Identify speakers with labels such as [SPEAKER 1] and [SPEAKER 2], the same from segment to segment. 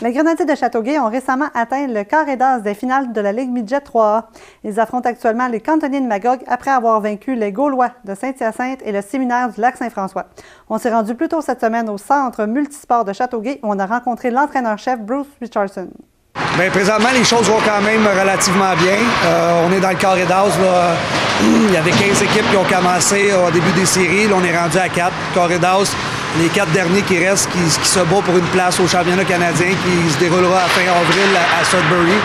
[SPEAKER 1] Les Grenadiers de Châteauguay ont récemment atteint le carré d'as des finales de la Ligue Midget 3A. Ils affrontent actuellement les Cantonniers de Magog après avoir vaincu les Gaulois de Saint-Hyacinthe et le Séminaire du Lac-Saint-François. On s'est rendu plus tôt cette semaine au centre multisport de Châteauguay où on a rencontré l'entraîneur-chef Bruce Richardson.
[SPEAKER 2] Bien, présentement, les choses vont quand même relativement bien. On est dans le carré d'as. Il y avait 15 équipes qui ont commencé au début des séries. Là, on est rendu à 4. Carré d'as, les 4 derniers qui restent, qui se battent pour une place au championnat canadien qui se déroulera à fin avril à Sudbury.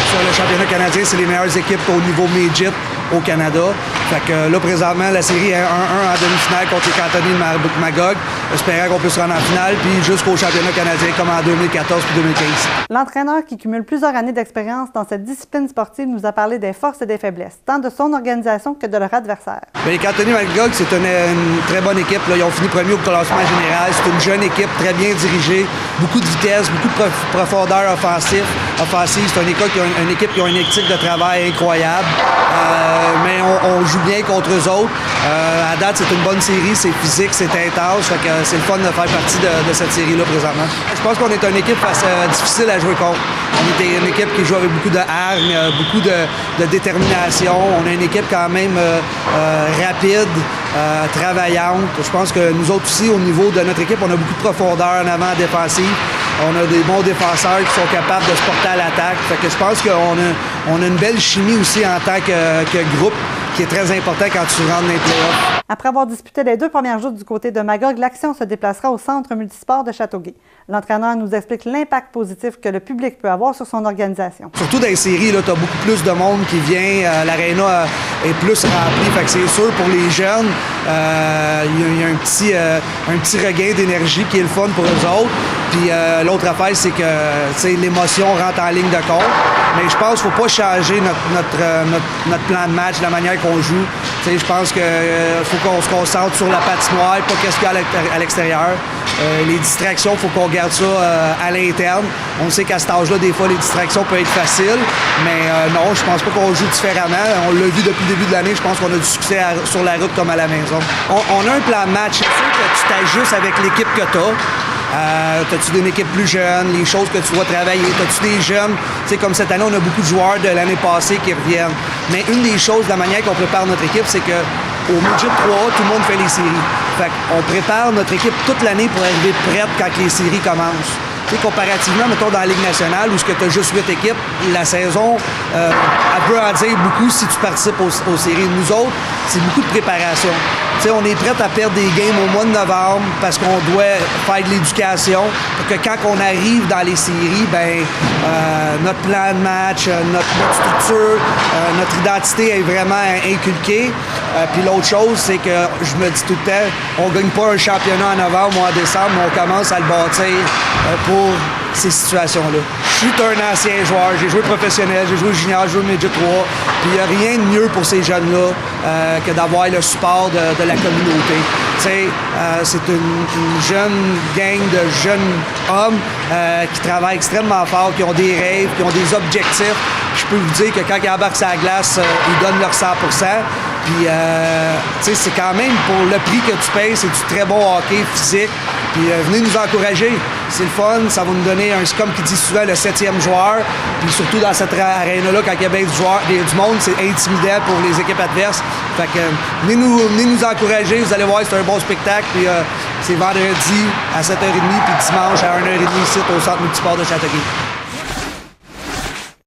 [SPEAKER 2] Sur le championnat canadien, c'est les meilleures équipes au niveau midget au Canada. Fait que là, présentement, la série est 1-1 en demi-finale contre les Cantonniers de Magog. Espérant qu'on puisse se rendre en finale, puis jusqu'au championnat canadien comme en 2014 puis 2015.
[SPEAKER 1] L'entraîneur qui cumule plusieurs années d'expérience dans cette discipline sportive nous a parlé des forces et des faiblesses, tant de son organisation que de leur adversaire.
[SPEAKER 2] Bien, les Cantonniers de Magog, c'est une très bonne équipe. Là. Ils ont fini premier au classement général. C'est une jeune équipe, très bien dirigée, beaucoup de vitesse, beaucoup de profondeur offensive. C'est une équipe qui a une éthique de travail incroyable. Mais on joue bien contre eux autres. À date, c'est une bonne série, c'est physique, c'est intense. Fait que c'est le fun de faire partie de cette série-là présentement. Je pense qu'on est une équipe difficile à jouer contre. On est une équipe qui joue avec beaucoup de hargne, beaucoup de détermination. On a une équipe quand même rapide, travaillante. Je pense que nous autres aussi, au niveau de notre équipe, on a beaucoup de profondeur en avant défensive. On a des bons défenseurs qui sont capables de se porter à l'attaque. Fait que je pense qu'on a une belle chimie aussi en tant que groupe qui est très important quand tu rentres dans les playoffs.
[SPEAKER 1] Après avoir disputé les 2 premières joutes du côté de Magog, l'action se déplacera au centre multisport de Châteauguay. L'entraîneur nous explique l'impact positif que le public peut avoir sur son organisation.
[SPEAKER 2] Surtout dans les séries, tu as beaucoup plus de monde qui vient. L'aréna est plus remplie. Fait que c'est sûr, pour les jeunes, il y a un petit regain d'énergie qui est le fun pour eux autres. Puis l'autre affaire, c'est que l'émotion rentre en ligne de compte. Mais je pense qu'il ne faut pas changer notre plan de match, la manière qu'on joue. Je pense qu'il faut qu'on se concentre sur la patinoire, pas qu'est-ce qu'il y a à l'extérieur. Les distractions, il faut qu'on garde ça à l'interne. On sait qu'à cet âge-là, des fois, les distractions peuvent être faciles. Mais non, je pense pas qu'on joue différemment. On l'a vu depuis le début de l'année. Je pense qu'on a du succès sur la route comme à la maison. On a un plan de match. C'est sûr que tu t'ajustes avec l'équipe que tu as. T'as-tu une équipe plus jeune, les choses que tu dois travailler? T'as-tu des jeunes? T'sais, comme cette année, on a beaucoup de joueurs de l'année passée qui reviennent. Mais une des choses, de la manière qu'on prépare notre équipe, c'est qu'au Midget 3A, tout le monde fait les séries. Fait qu'on prépare notre équipe toute l'année pour arriver prête quand les séries commencent. T'sais, comparativement, mettons, dans la Ligue nationale, où tu as juste 8 équipes, la saison, elle peut en dire beaucoup si tu participes aux séries. Nous autres, c'est beaucoup de préparation. T'sais, on est prêt à perdre des games au mois de novembre parce qu'on doit faire de l'éducation pour que quand on arrive dans les séries, notre plan de match, notre structure, notre identité est vraiment inculquée. Puis l'autre chose, c'est que je me dis tout le temps, on ne gagne pas un championnat en novembre ou en décembre, mais on commence à le bâtir pour ces situations-là. Je suis un ancien joueur, j'ai joué professionnel, j'ai joué junior, j'ai joué Midget 3, puis il n'y a rien de mieux pour ces jeunes-là que d'avoir le support de la communauté. C'est une jeune gang de jeunes hommes qui travaillent extrêmement fort, qui ont des rêves, qui ont des objectifs. Je peux vous dire que quand ils embarquent sur la glace, ils donnent leur 100%. Puis, c'est quand même pour le prix que tu payes, c'est du très bon hockey physique. Puis, venez nous encourager. C'est le fun, ça va nous donner, comme qui dit souvent, le 7e joueur. Puis surtout dans cette aréna-là, quand il y a bien du monde, c'est intimidant pour les équipes adverses. Fait que venez nous encourager, vous allez voir, c'est un bon spectacle. Puis c'est vendredi à 7h30, puis dimanche à 1h30 ici au centre multisport de Châteauguay.